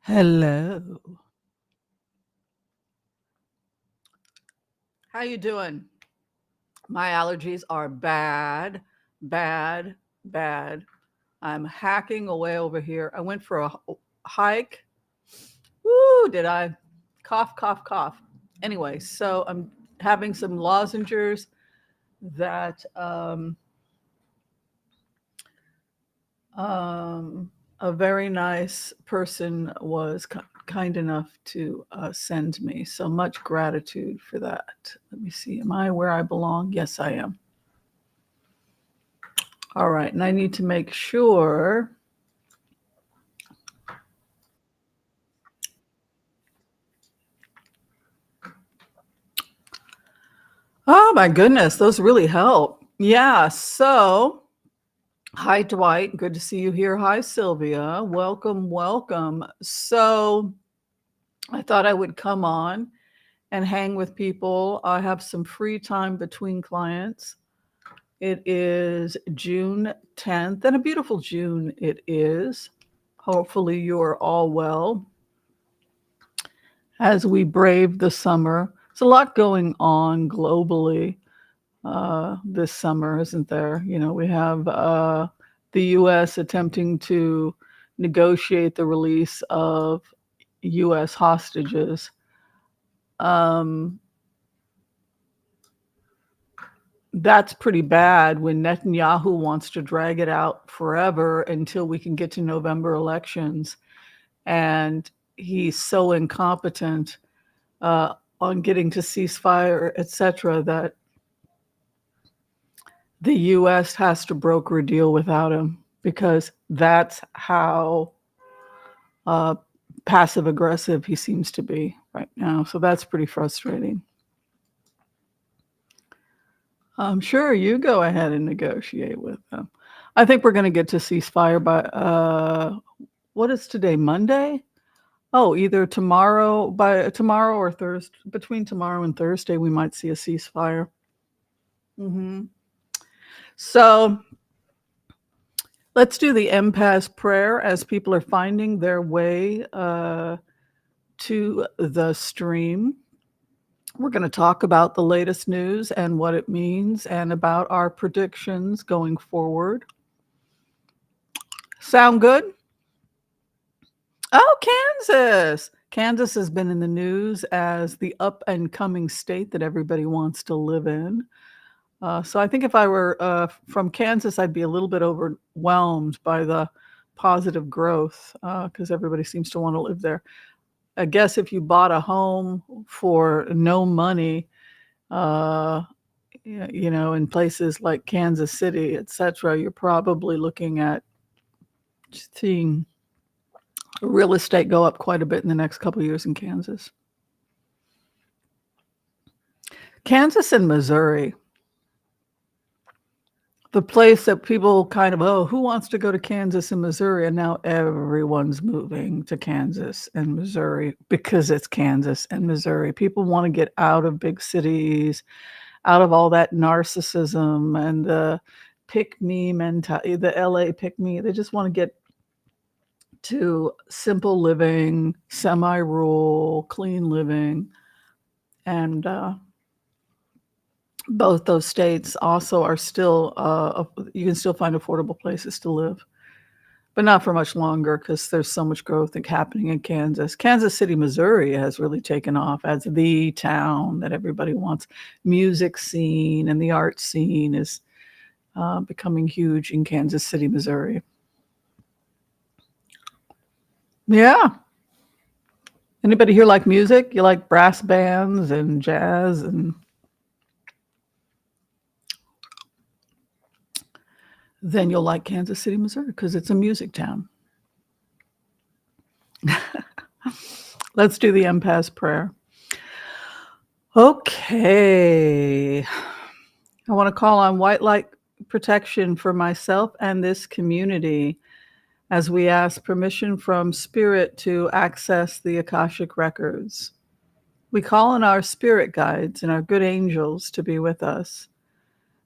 Hello. How you doing? My allergies are bad, bad, bad. I'm hacking away over here. I went for a hike. Woo, did I cough, cough, cough. Anyway, so I'm having some lozenges that a very nice person was kind enough to send me. So much gratitude for that. Let me see. Am I where I belong? Yes, I am. All right. And I need to make sure. Oh, my goodness. Those really help. Yeah. So, hi, Dwight. Good to see you here. Hi, Sylvia. Welcome, welcome. So, I thought I would come on and hang with people. I have some free time between clients. It is June 10th, and a beautiful June it is. Hopefully, you're all well as we brave the summer. There's a lot going on globally this summer, isn't there? You know, we have the U.S. attempting to negotiate the release of U.S. hostages. Um, that's pretty bad when Netanyahu wants to drag it out forever until we can get to November elections. And he's so incompetent on getting to ceasefire, etc., that the U.S. has to broker a deal without him because that's how passive aggressive he seems to be right now. So that's pretty frustrating. I'm sure you go ahead and negotiate with them. I think we're going to get to ceasefire by what is today, Monday? Oh, either by tomorrow or Thursday. Between tomorrow and Thursday, we might see a ceasefire. Mm-hmm. So let's do the Empath prayer as people are finding their way to the stream. We're going to talk about the latest news and what it means and about our predictions going forward. Sound good? Oh, Kansas. Kansas has been in the news as the up and coming state that everybody wants to live in. So I think if I were from Kansas, I'd be a little bit overwhelmed by the positive growth because everybody seems to want to live there. I guess if you bought a home for no money, you know, in places like Kansas City, etc., you're probably looking at seeing real estate go up quite a bit in the next couple of years in Kansas. Kansas and Missouri, the place that people kind of, oh, who wants to go to Kansas and Missouri? And now everyone's moving to Kansas and Missouri because it's Kansas and Missouri. People want to get out of big cities, out of all that narcissism and the pick me mentality, the LA pick me. They just want to get to simple living, semi-rural, clean living. And both those states also are still, you can still find affordable places to live, but not for much longer because there's so much growth happening in Kansas. Kansas City, Missouri has really taken off as the town that everybody wants. Music scene and the art scene is becoming huge in Kansas City, Missouri. Yeah. Anybody here like music? You like brass bands and jazz and then you'll like Kansas City, Missouri, because it's a music town. Let's do the Empath prayer. Okay. I want to call on white light protection for myself and this community as we ask permission from Spirit to access the Akashic records. We call on our spirit guides and our good angels to be with us.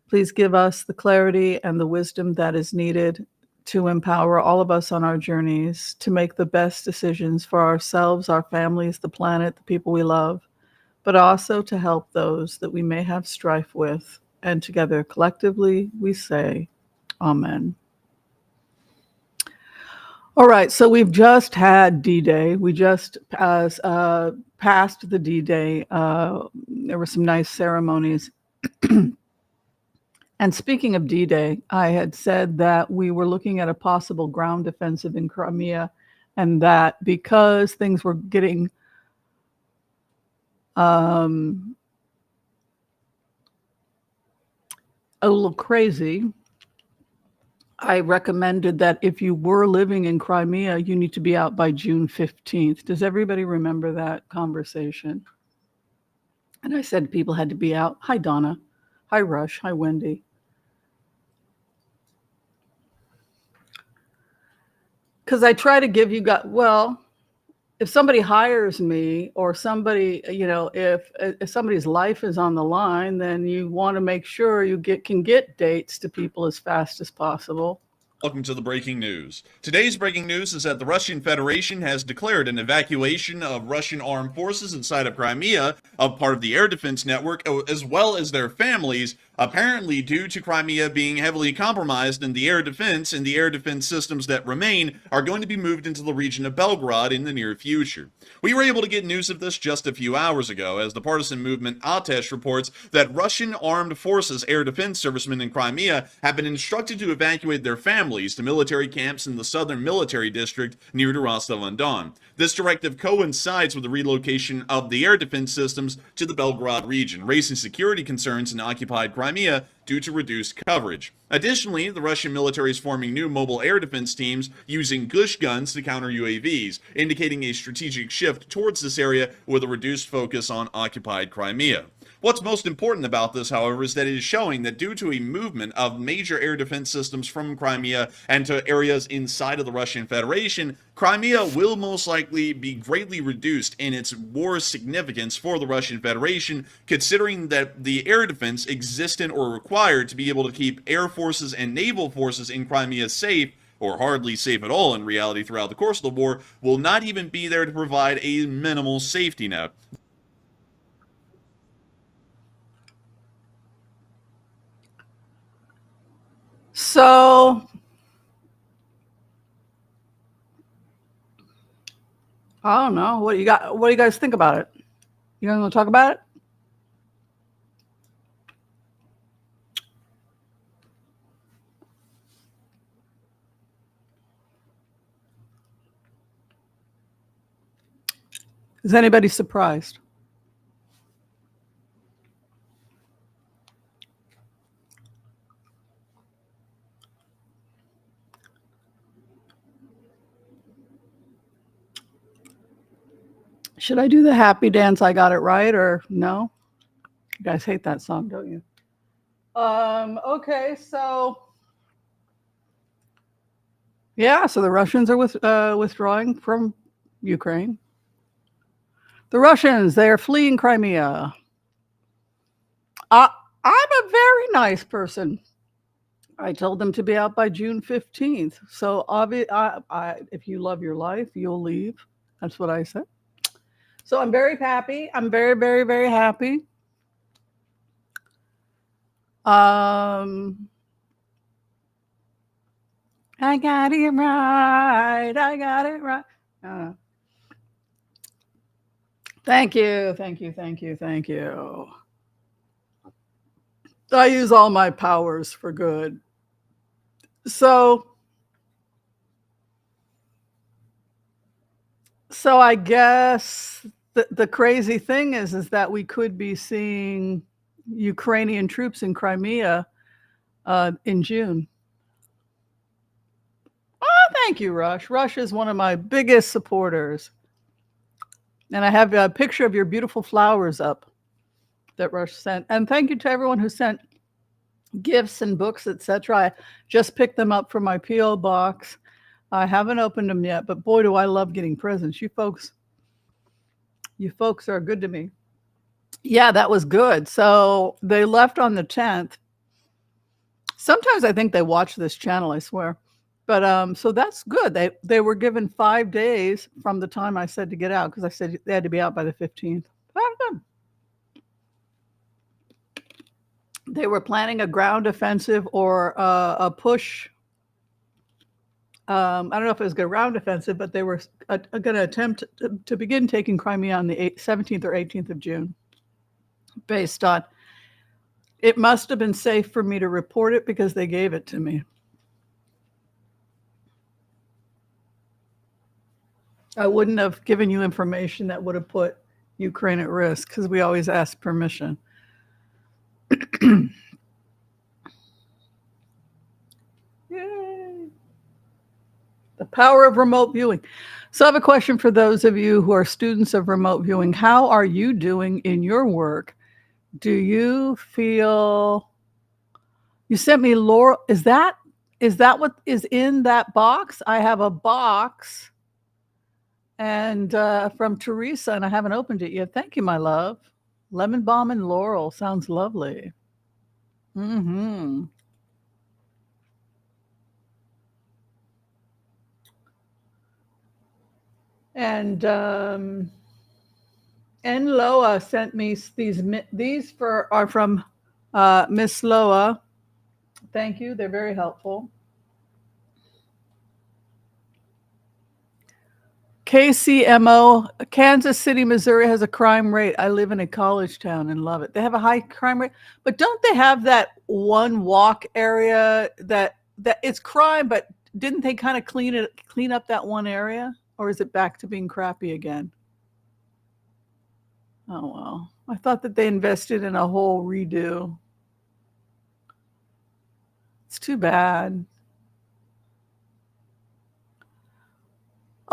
Please give us the clarity and the wisdom that is needed to empower all of us on our journeys to make the best decisions for ourselves, our families, the planet, the people we love, but also to help those that we may have strife with. And together, collectively, we say, Amen. All right, so we've just had D-Day. We just passed the D-Day. There were some nice ceremonies. And speaking of D-Day, I had said that we were looking at a possible ground offensive in Crimea, and that because things were getting a little crazy, I recommended that if you were living in Crimea, you need to be out by June 15th. Does everybody remember that conversation? And I said people had to be out. Hi, Donna. Hi, Rush. Hi, Wendy. Because I try to give you guys, well, if somebody hires me or somebody, if somebody's life is on the line, then you want to make sure you can get dates to people as fast as possible. Welcome to the breaking news. Today's breaking news is that the Russian Federation has declared an evacuation of Russian armed forces inside of Crimea, a part of the air defense network, as well as their families, apparently due to Crimea being heavily compromised in the air defense, and the air defense systems that remain are going to be moved into the region of Belgorod in the near future. We were able to get news of this just a few hours ago, as the partisan movement Atesh reports that Russian armed forces air defense servicemen in Crimea have been instructed to evacuate their families to military camps in the southern military district near to Rostov-on-Don. This directive coincides with the relocation of the air defense systems to the Belgorod region, raising security concerns in occupied Crimea due to reduced coverage. Additionally, the Russian military is forming new mobile air defense teams using Gush guns to counter UAVs, indicating a strategic shift towards this area with a reduced focus on occupied Crimea. What's most important about this, however, is that it is showing that due to a movement of major air defense systems from Crimea and to areas inside of the Russian Federation, Crimea will most likely be greatly reduced in its war significance for the Russian Federation, considering that the air defense existent or required to be able to keep air forces and naval forces in Crimea safe, or hardly safe at all in reality throughout the course of the war, will not even be there to provide a minimal safety net. So, I don't know. What do you guys think about it? You guys want to talk about it? Is anybody surprised? Should I do the happy dance? I got it right, or no? You guys hate that song, don't you? Okay, so yeah, so the Russians are withdrawing from Ukraine. The Russians, they are fleeing Crimea. I'm a very nice person. I told them to be out by June 15th. So if you love your life, you'll leave. That's what I said. So I'm very happy. I'm very, very, very happy. I got it right. I got it right. Thank you. Thank you. Thank you. Thank you. I use all my powers for good. So I guess the crazy thing is that we could be seeing Ukrainian troops in Crimea in June. Oh, thank you, Rush. Rush is one of my biggest supporters. And I have a picture of your beautiful flowers up that Rush sent. And thank you to everyone who sent gifts and books, etc. I just picked them up from my P.O. box. I haven't opened them yet, but boy, do I love getting presents. You folks are good to me. Yeah, that was good. So they left on the 10th. Sometimes I think they watch this channel, I swear. But so that's good. They were given 5 days from the time I said to get out, because I said they had to be out by the 15th. Good. They were planning a ground offensive or a push. I don't know if it was a ground offensive, but they were going to attempt to begin taking Crimea on the 17th or 18th of June, based on it must have been safe for me to report it because they gave it to me. I wouldn't have given you information that would have put Ukraine at risk, because we always ask permission. Yay. The power of remote viewing. So I have a question for those of you who are students of remote viewing. How are you doing in your work? Do you feel... You sent me Laurel. Is that what is in that box? I have a box and from Teresa, and I haven't opened it yet. Thank you, my love. Lemon balm and laurel sounds lovely. Mm-hmm. And N. Loa sent me these are from Miss Loa. Thank you. They're very helpful. KCMO, Kansas City, Missouri has a crime rate. I live in a college town and love it. They have a high crime rate, but don't they have that one walk area that it's crime, but didn't they kind of clean up that one area? Or is it back to being crappy again? Oh, well, I thought that they invested in a whole redo. It's too bad.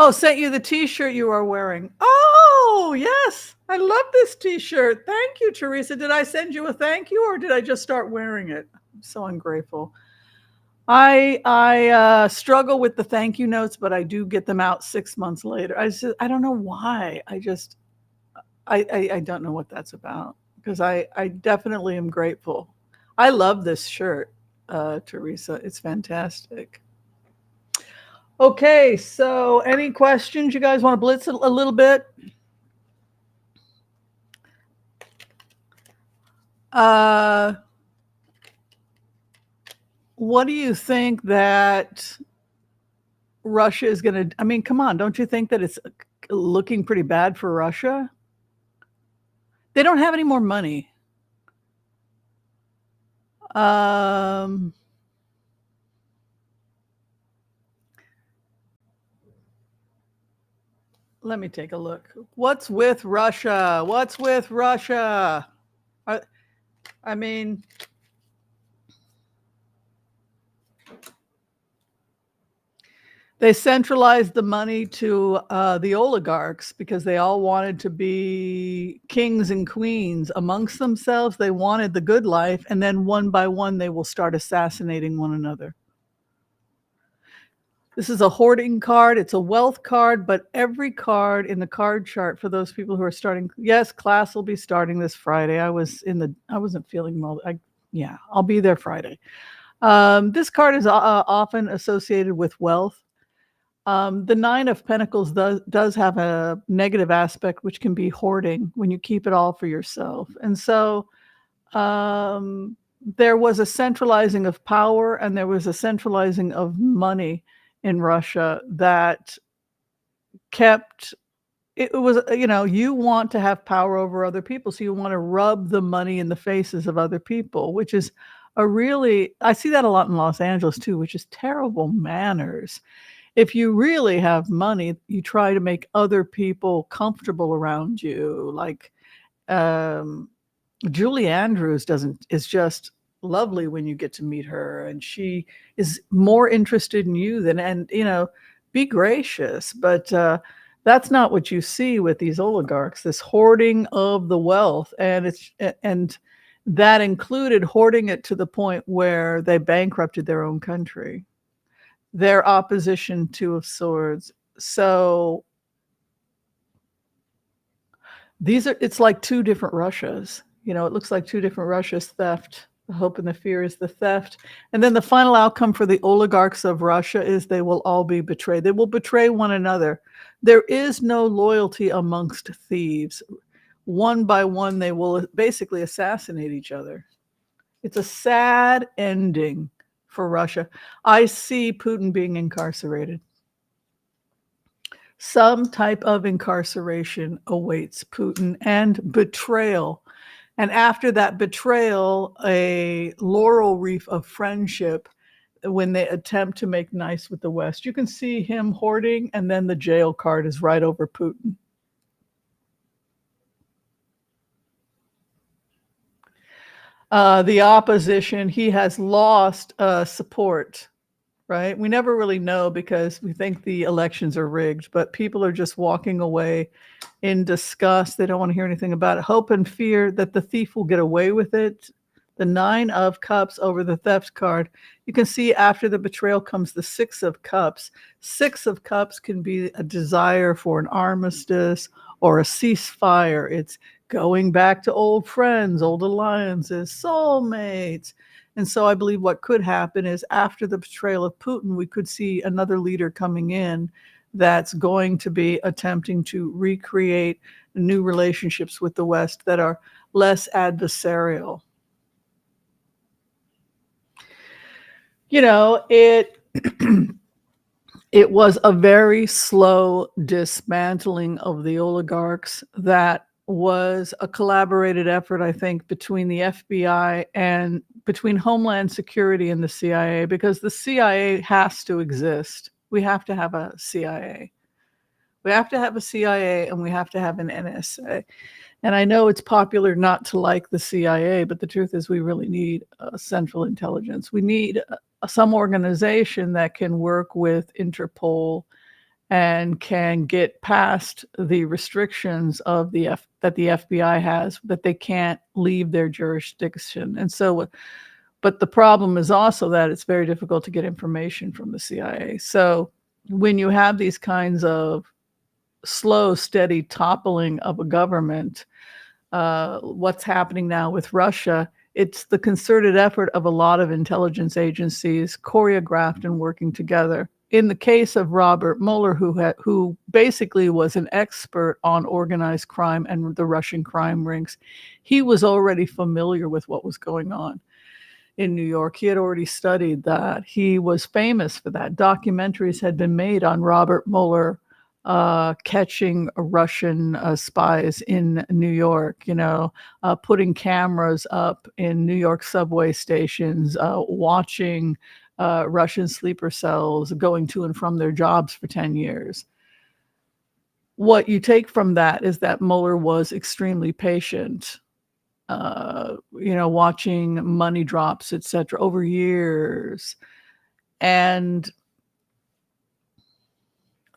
Oh, sent you the t-shirt you are wearing. Oh, yes. I love this t-shirt. Thank you, Teresa. Did I send you a thank you, or did I just start wearing it? I'm so ungrateful. I struggle with the thank you notes, but I do get them out 6 months later. I don't know why. I don't know what that's about, because I definitely am grateful. I love this shirt, Teresa. It's fantastic. Okay, so any questions? You guys want to blitz a little bit? What do you think that Russia is going to... I mean, come on, don't you think that it's looking pretty bad for Russia? They don't have any more money. Let me take a look. What's with Russia? What's with Russia? I mean, they centralized the money to the oligarchs because they all wanted to be kings and queens amongst themselves. They wanted the good life, and then one by one, they will start assassinating one another. This is a hoarding card. It's a wealth card, but every card in the card chart for those people who are starting. Yes, class will be starting this Friday. I wasn't feeling well. Yeah, I'll be there Friday. This card is often associated with wealth. The Nine of Pentacles does have a negative aspect, which can be hoarding, when you keep it all for yourself. And so there was a centralizing of power, and there was a centralizing of money in Russia that kept... It was, you want to have power over other people, so you want to rub the money in the faces of other people, which is I see that a lot in Los Angeles too, which is terrible manners. If you really have money, you try to make other people comfortable around you. Like Julie Andrews is just lovely when you get to meet her, and she is more interested in you than, be gracious. But that's not what you see with these oligarchs, this hoarding of the wealth. And that included hoarding it to the point where they bankrupted their own country. Their opposition, Two of Swords. So it's like two different Russias. It looks like two different Russias: theft The hope and the fear is the theft. And then the final outcome for the oligarchs of Russia is they will all be betrayed. They will betray one another. There is no loyalty amongst thieves. One by one, they will basically assassinate each other. It's a sad ending for Russia. I see Putin being incarcerated. Some type of incarceration awaits Putin and betrayal. And after that betrayal, a laurel wreath of friendship when they attempt to make nice with the West. You can see him hoarding, and then the jail card is right over Putin. The opposition, he has lost support, right? We never really know because we think the elections are rigged, but people are just walking away in disgust. They don't want to hear anything about it. Hope and fear that the thief will get away with it. The 9 of Cups over the theft card. You can see after the betrayal comes the 6 of Cups. 6 of Cups can be a desire for an armistice or a ceasefire. It's going back to old friends, old alliances, soulmates. And so I believe what could happen is after the betrayal of Putin, we could see another leader coming in that's going to be attempting to recreate new relationships with the West that are less adversarial. You know, it was a very slow dismantling of the oligarchs that was a collaborated effort, I think, between the FBI and between Homeland Security and the CIA, because the CIA has to exist. We have to have a CIA. We have to have a CIA and we have to have an NSA. And I know it's popular not to like the CIA, but the truth is we really need central intelligence. We need some organization that can work with Interpol and can get past the restrictions of that the FBI has, that they can't leave their jurisdiction. And so, but the problem is also that it's very difficult to get information from the CIA. So when you have these kinds of slow, steady toppling of a government, what's happening now with Russia, it's the concerted effort of a lot of intelligence agencies choreographed and working together. In the case of Robert Mueller, who basically was an expert on organized crime and the Russian crime rings, he was already familiar with what was going on in New York. He had already studied that. He was famous for that. Documentaries had been made on Robert Mueller catching Russian spies in New York, putting cameras up in New York subway stations, watching Russian sleeper cells going to and from their jobs for 10 years. What you take from that is that Mueller was extremely patient, watching money drops, etc., over years. And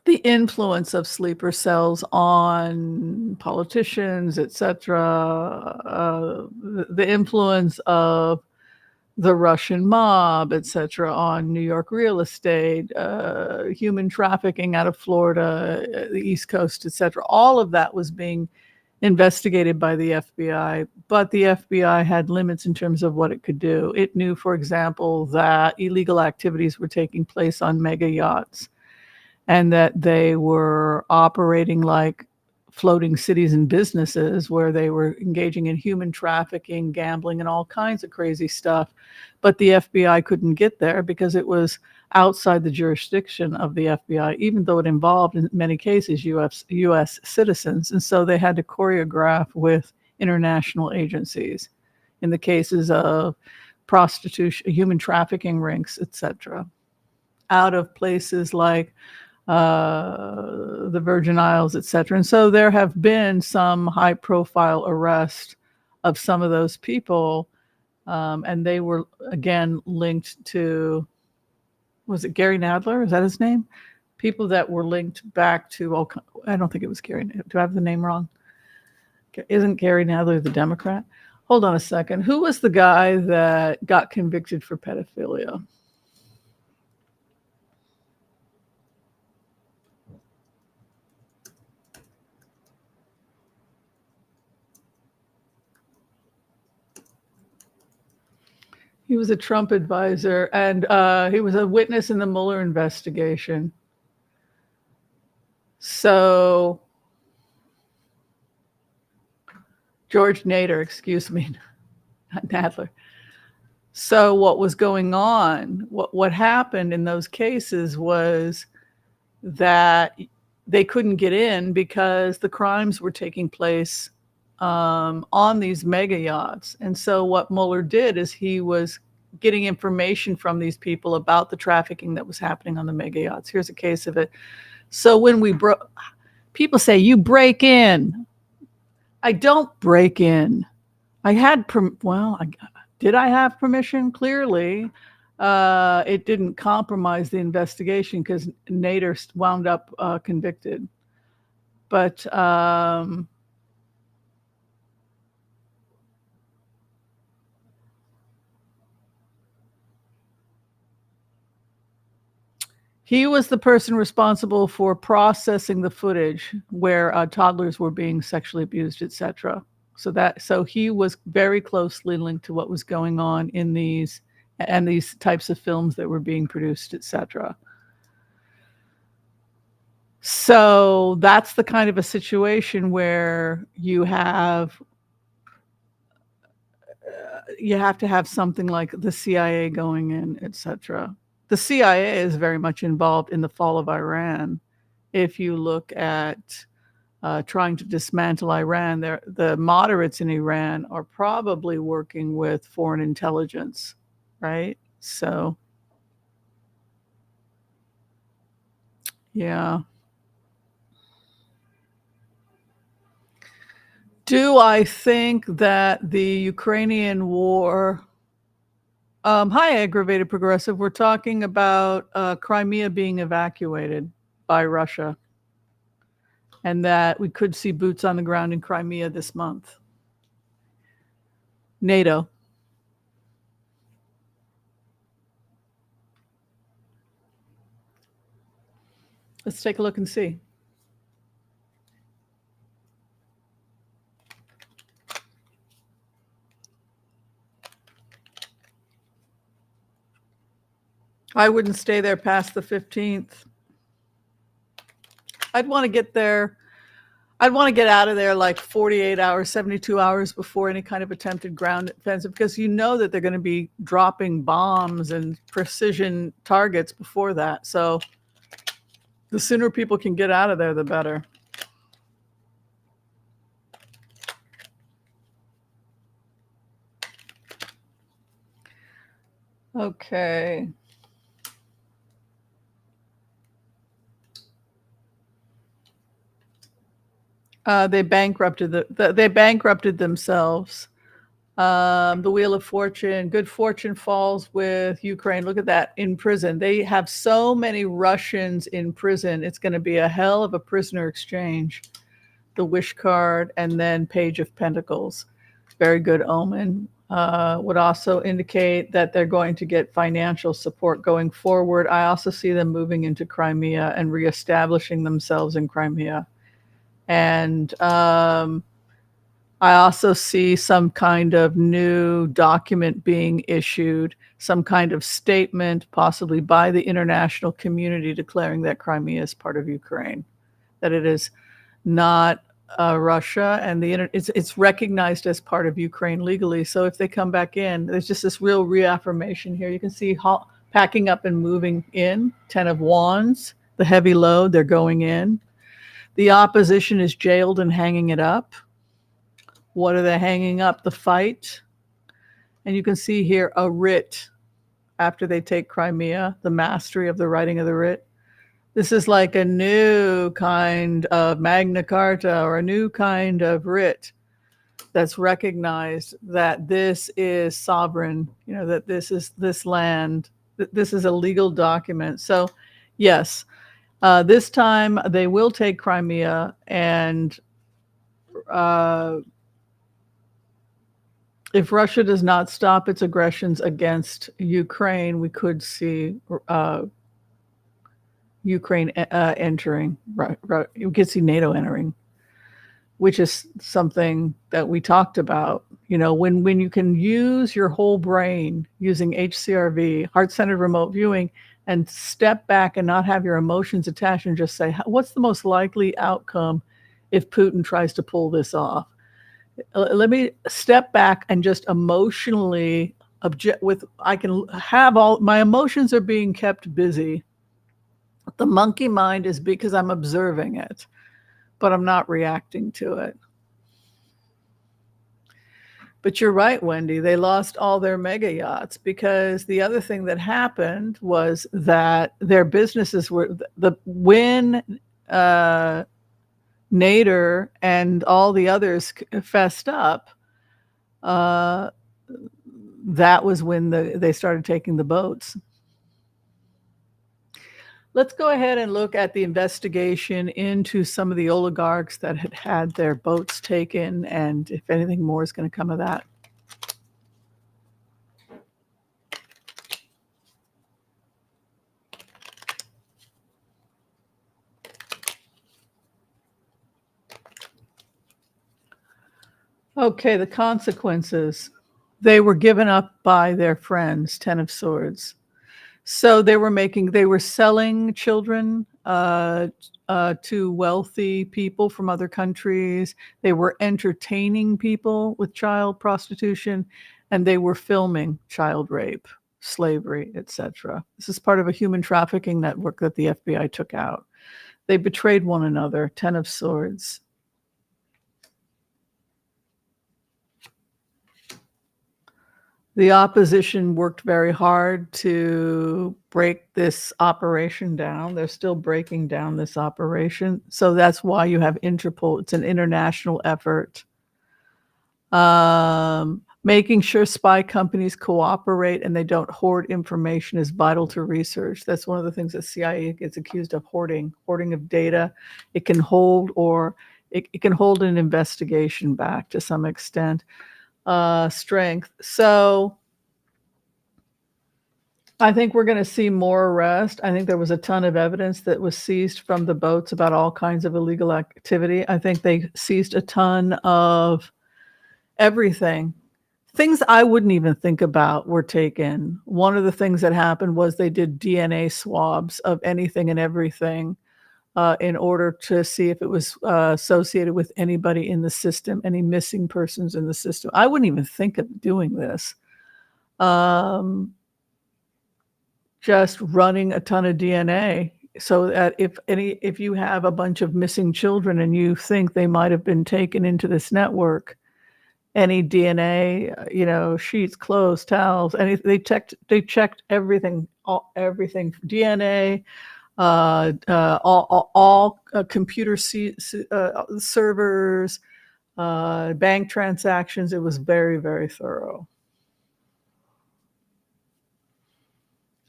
the influence of sleeper cells on politicians, etc., the influence of the Russian mob, etc., on New York real estate, human trafficking out of Florida, the East Coast, etc. All of that was being investigated by the FBI, but the FBI had limits in terms of what it could do. It knew, for example, that illegal activities were taking place on mega yachts, and that they were operating like floating cities and businesses where they were engaging in human trafficking, gambling, and all kinds of crazy stuff. But the FBI couldn't get there because it was outside the jurisdiction of the FBI, even though it involved, in many cases, U.S. citizens. And so they had to choreograph with international agencies in the cases of prostitution, human trafficking rings, etc., out of places like the Virgin Isles, etc. And so there have been some high-profile arrests of some of those people, and they were, again, linked to, was it Gary Nadler? Is that his name? People that were linked back to, I don't think it was Gary. Do I have the name wrong? Isn't Gary Nadler the Democrat? Hold on a second. Who was the guy that got convicted for pedophilia? He was a Trump advisor, and he was a witness in the Mueller investigation. So, George Nader, excuse me, not Nadler. So what was going on, what happened in those cases was that they couldn't get in because the crimes were taking place on these mega yachts. And so what Mueller did is he was getting information from these people about the trafficking that was happening on the mega yachts. Here's a case of it. So when people say you break in. I don't break in. I had, did I have permission? Clearly, it didn't compromise the investigation because Nader wound up convicted. But he was the person responsible for processing the footage where toddlers were being sexually abused, etc. So he was very closely linked to what was going on in these types of films that were being produced, etc. So that's the kind of a situation where you have to have something like the CIA going in, etc. The CIA is very much involved in the fall of Iran. If you look at trying to dismantle Iran, the moderates in Iran are probably working with foreign intelligence, right? So, yeah. Do I think that the Ukrainian war... hi, aggravated progressive. We're talking about Crimea being evacuated by Russia, and that we could see boots on the ground in Crimea this month. NATO. Let's take a look and see. I wouldn't stay there past the 15th. I'd want to get there. I'd want to get out of there like 48 hours, 72 hours before any kind of attempted ground offensive, because you know that they're going to be dropping bombs and precision targets before that. So the sooner people can get out of there, the better. Okay. They bankrupted themselves. The Wheel of Fortune, good fortune falls with Ukraine. Look at that, in prison. They have so many Russians in prison. It's going to be a hell of a prisoner exchange. The Wish card and then Page of Pentacles. Very good omen. Would also indicate that they're going to get financial support going forward. I also see them moving into Crimea and reestablishing themselves in Crimea. And I also see some kind of new document being issued, some kind of statement, possibly by the international community, declaring that Crimea is part of Ukraine, that it is not Russia, and it's recognized as part of Ukraine legally. So if they come back in, there's just this real reaffirmation here. You can see packing up and moving in, 10 of Wands, the heavy load, they're going in. The opposition is jailed and hanging it up. What are they hanging up? The fight. And you can see here a writ after they take Crimea, the mastery of the writing of the writ. This is like a new kind of Magna Carta or a new kind of writ that's recognized that this is sovereign, that this is this land, that this is a legal document. So, yes, this time they will take Crimea, and if Russia does not stop its aggressions against Ukraine, we could see Ukraine entering. We could see NATO entering, which is something that we talked about When you can use your whole brain using HCRV, heart-centered remote viewing, and step back and not have your emotions attached and just say, what's the most likely outcome if Putin tries to pull this off? Let me step back and just emotionally I can have all my emotions are being kept busy. The monkey mind is because I'm observing it, but I'm not reacting to it. But you're right, Wendy. They lost all their mega yachts because the other thing that happened was that their businesses were when Nader and all the others fessed up. That was when they started taking the boats. Let's go ahead and look at the investigation into some of the oligarchs that had their boats taken, and if anything more is going to come of that. Okay, the consequences. They were given up by their friends, 10 of Swords. So they were selling children to wealthy people from other countries. They were entertaining people with child prostitution, and they were filming child rape, slavery, etc. This is part of a human trafficking network that the FBI took out. They betrayed one another, 10 of Swords. The opposition worked very hard to break this operation down. They're still breaking down this operation. So that's why you have Interpol. It's an international effort. Making sure spy companies cooperate and they don't hoard information is vital to research. That's one of the things that CIA gets accused of, hoarding of data. It can hold it can hold an investigation back to some extent. Strength. So I think we're going to see more arrest. I think there was a ton of evidence that was seized from the boats about all kinds of illegal activity. I think they seized a ton of everything. Things I wouldn't even think about were taken. One of the things that happened was they did DNA swabs of anything and everything in order to see if it was associated with anybody in the system, any missing persons in the system. I wouldn't even think of doing this. Just running a ton of DNA so that if you have a bunch of missing children and you think they might have been taken into this network, any DNA, sheets, clothes, towels, they checked everything, everything, DNA, all computer servers, bank transactions. It was very, very thorough.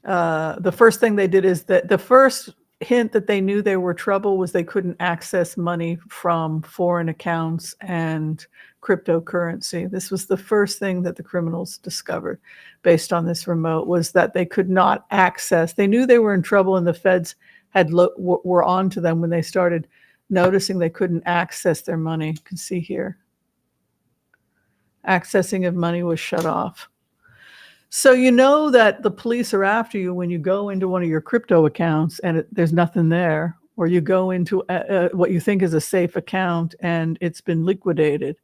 The first thing they did is that the first hint that they knew they were trouble was they couldn't access money from foreign accounts and cryptocurrency. This was the first thing that the criminals discovered based on this remote, was that they could not access. They knew they were in trouble, and the feds were on to them when they started noticing they couldn't access their money. You can see here. Accessing of money was shut off. So you know that the police are after you when you go into one of your crypto accounts and there's nothing there, or you go into what you think is a safe account and it's been liquidated.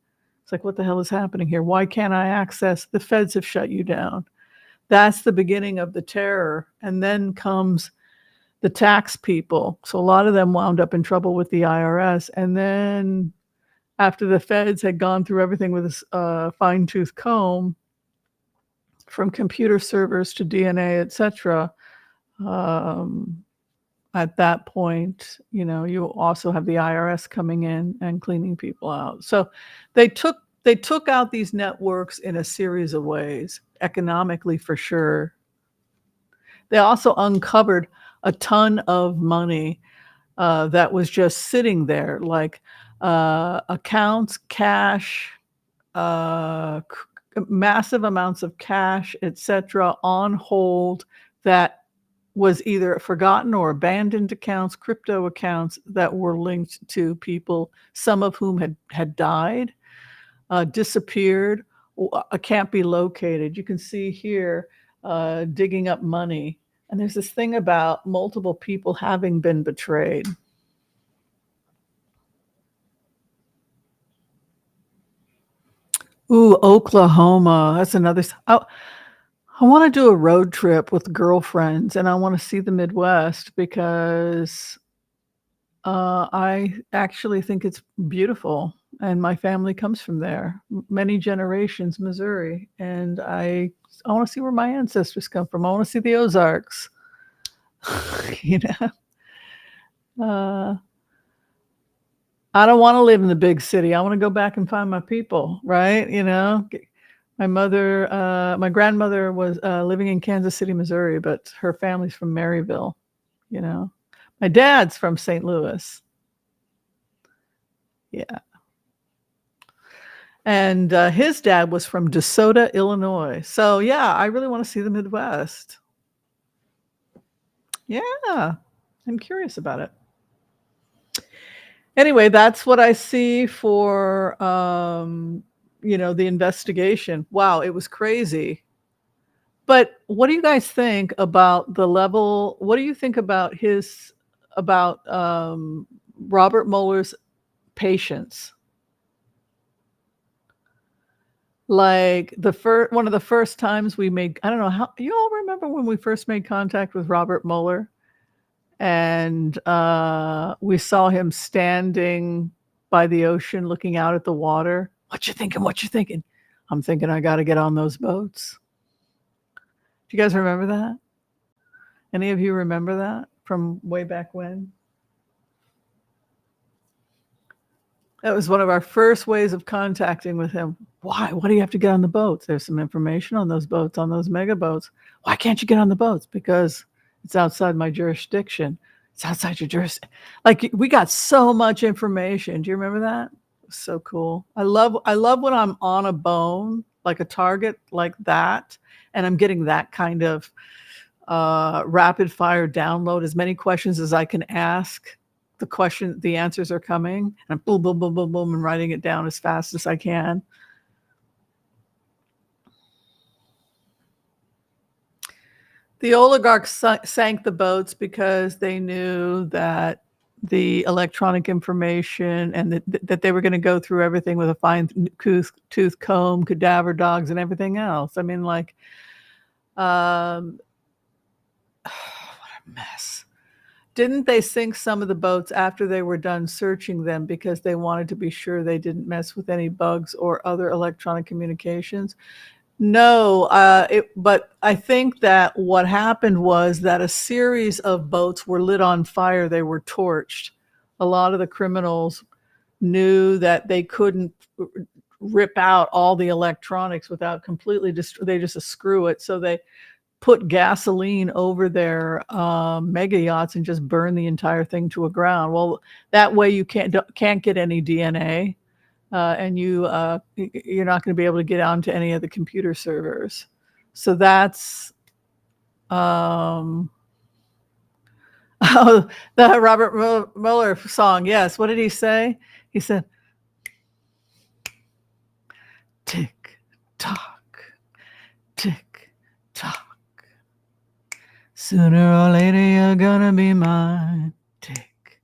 It's like, what the hell is happening here? Why can't I access? The feds have shut you down. That's the beginning of the terror. And then comes the tax people. So a lot of them wound up in trouble with the IRS. And then after the feds had gone through everything with a fine-tooth comb, from computer servers to DNA, etc. At that point, you also have the IRS coming in and cleaning people out. So they took out these networks in a series of ways, economically for sure. They also uncovered a ton of money that was just sitting there, like accounts, cash, massive amounts of cash, etc., on hold that was either forgotten or abandoned accounts, crypto accounts that were linked to people, some of whom had died, disappeared, can't be located. You can see here digging up money. And there's this thing about multiple people having been betrayed. Ooh, Oklahoma. That's another. I want to do a road trip with girlfriends, and I want to see the Midwest because I actually think it's beautiful, and my family comes from there, many generations, Missouri, and I want to see where my ancestors come from. I want to see the Ozarks. You know, I don't want to live in the big city. I want to go back and find my people, right? My grandmother was living in Kansas City, Missouri, but her family's from Maryville. My dad's from St. Louis. Yeah. And his dad was from DeSoto, Illinois. So yeah, I really want to see the Midwest. Yeah, I'm curious about it. Anyway, that's what I see for the investigation. Wow, it was crazy. But what do you guys think about the level? What do you think about Robert Mueller's patience? Like one of the first times we made, I don't know how you all remember when we first made contact with Robert Mueller, and we saw him standing by the ocean looking out at the water. What you thinking? What you thinking? I'm thinking I got to get on those boats. Do you guys remember that? Any of you remember that from way back when? That was one of our first ways of contacting with him. Why? Why do you have to get on the boats? There's some information on those boats, on those mega boats. Why can't you get on the boats? Because it's outside my jurisdiction. It's outside your jurisdiction. Like, we got so much information. Do you remember that? It was so cool. I love when I'm on a bone, like a target like that, and I'm getting that kind of rapid fire download, as many questions as I can ask. The answers are coming, and I'm boom, boom, boom, boom, boom, and writing it down as fast as I can. The oligarchs sank the boats because they knew that the electronic information and that they were going to go through everything with a fine-tooth comb, cadaver dogs, and everything else. I mean, like, what a mess. Didn't they sink some of the boats after they were done searching them because they wanted to be sure they didn't mess with any bugs or other electronic communications? No, but I think that what happened was that a series of boats were lit on fire. They were torched. A lot of the criminals knew that they couldn't rip out all the electronics without completely they just screw it. So they put gasoline over their mega yachts and just burn the entire thing to a ground. Well, that way you can't get any DNA, and you're not going to be able to get onto any of the computer servers. So that's the Robert Mueller song. Yes. What did he say? He said, "Tick tock, tick tock. Sooner or later, you're gonna be mine. Tick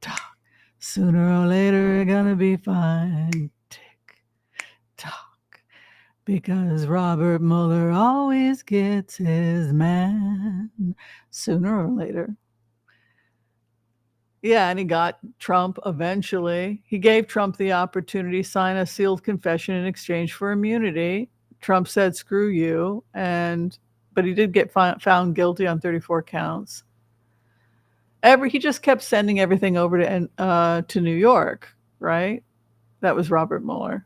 tock. Sooner or later, you're gonna be fine. Tick tock. Because Robert Mueller always gets his man. Sooner or later." Yeah, and he got Trump eventually. He gave Trump the opportunity to sign a sealed confession in exchange for immunity. Trump said, "Screw you," but he did get found guilty on 34 counts. He just kept sending everything over to New York, right? That was Robert Mueller.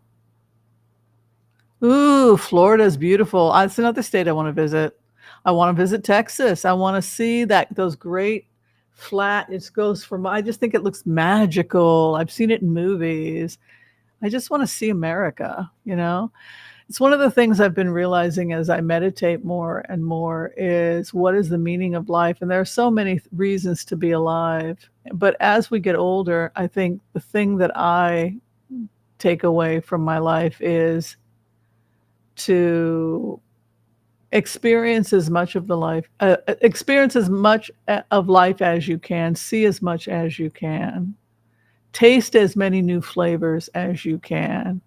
Ooh, Florida's beautiful. It's another state I want to visit. I want to visit Texas. I want to see those great flat. I just think it looks magical. I've seen it in movies. I just want to see America, It's one of the things I've been realizing as I meditate more and more is what is the meaning of life? And there are so many reasons to be alive. But as we get older, I think the thing that I take away from my life is to experience as much of experience as much of life as you can, see as much as you can, taste as many new flavors as you can,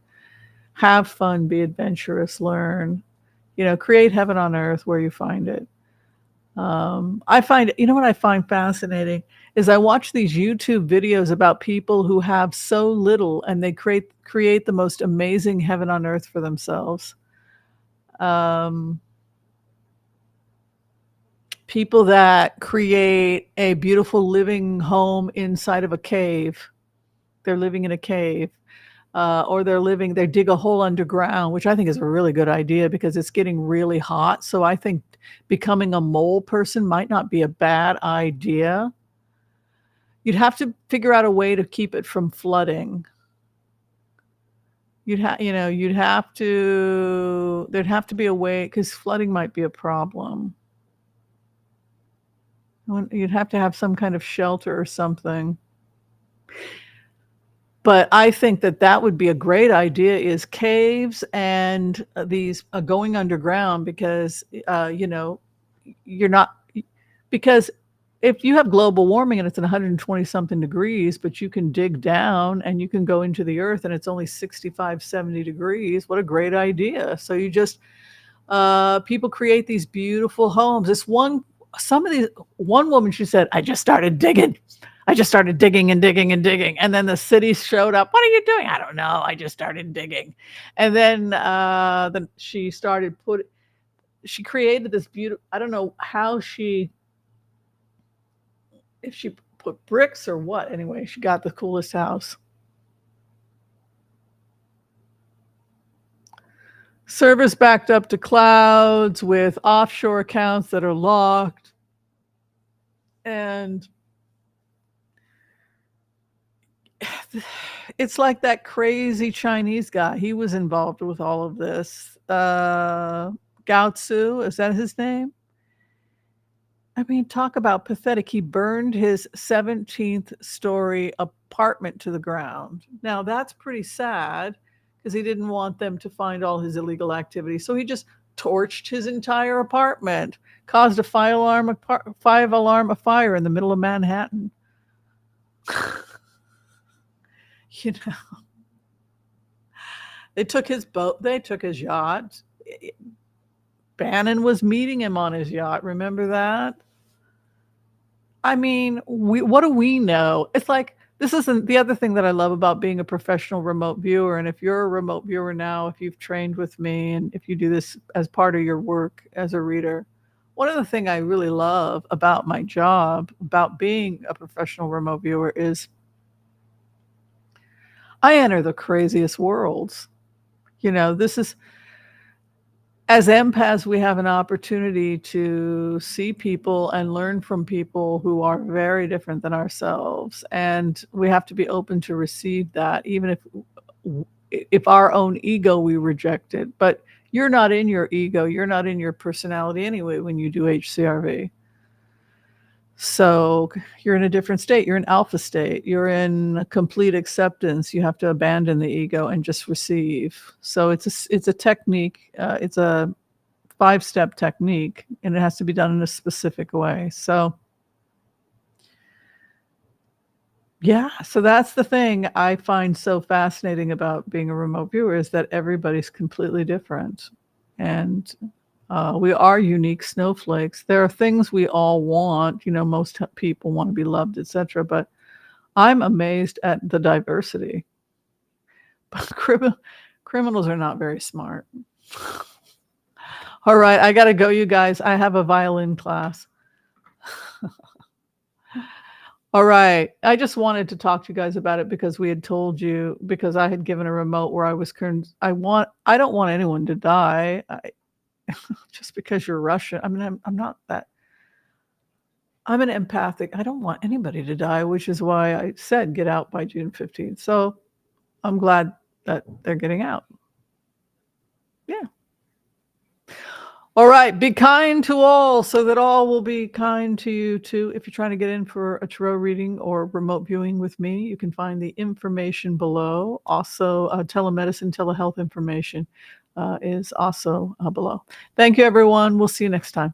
have fun, be adventurous, learn, create heaven on earth where you find it. I find, what I find fascinating is I watch these YouTube videos about people who have so little and they create the most amazing heaven on earth for themselves. People that create a beautiful living home inside of a cave. They're living in a cave. Or they dig a hole underground, which I think is a really good idea because it's getting really hot. So I think becoming a mole person might not be a bad idea. You'd have to figure out a way to keep it from flooding. There'd have to be a way, because flooding might be a problem. You'd have to have some kind of shelter or something. But I think that would be a great idea, is caves and these going underground, because, you're not, because if you have global warming and it's 120 something degrees, but you can dig down and you can go into the earth and it's only 65, 70 degrees, what a great idea. So you just, people create these beautiful homes. One woman, she said, I just started digging and digging and digging. And then the city showed up. What are you doing? I don't know. I just started digging. And then she started she created this beautiful, I don't know if she put bricks or what. Anyway, she got the coolest house. Servers backed up to clouds with offshore accounts that are locked. And it's like that crazy Chinese guy. He was involved with all of this. Gao Tzu, is that his name? I mean, talk about pathetic. He burned his 17th story apartment to the ground. Now, that's pretty sad because he didn't want them to find all his illegal activity. So he just torched his entire apartment, caused a 5-alarm fire in the middle of Manhattan. They took his boat, they took his yacht. Bannon was meeting him on his yacht. Remember that? I mean, what do we know? It's like, this isn't the other thing that I love about being a professional remote viewer. And if you're a remote viewer now, if you've trained with me and if you do this as part of your work as a reader, one of the things I really love about my job, about being a professional remote viewer, is I enter the craziest worlds. This is, as empaths, we have an opportunity to see people and learn from people who are very different than ourselves. And we have to be open to receive that, even if our own ego, we reject it. But you're not in your ego. You're not in your personality anyway when you do HCRV. So you're in a different state. You're in alpha state. You're in complete acceptance. You have to abandon the ego and just receive. So it's a technique. It's a 5-step technique, and it has to be done in a specific way. So yeah, so that's the thing I find so fascinating about being a remote viewer, is that everybody's completely different. And we are unique snowflakes. There are things we all want. Most people want to be loved, etc. But I'm amazed at the diversity. But criminals are not very smart. All right, I got to go, you guys. I have a violin class. All right. I just wanted to talk to you guys about it because we had told you, because I had given a remote where I was I don't want anyone to die. Just because you're Russian. I mean, I'm not that. I'm an empathic. I don't want anybody to die, which is why I said get out by June 15th. So I'm glad that they're getting out. Yeah. All right. Be kind to all so that all will be kind to you too. If you're trying to get in for a tarot reading or remote viewing with me, you can find the information below. Also, telemedicine, telehealth information. is also below. Thank you, everyone. We'll see you next time.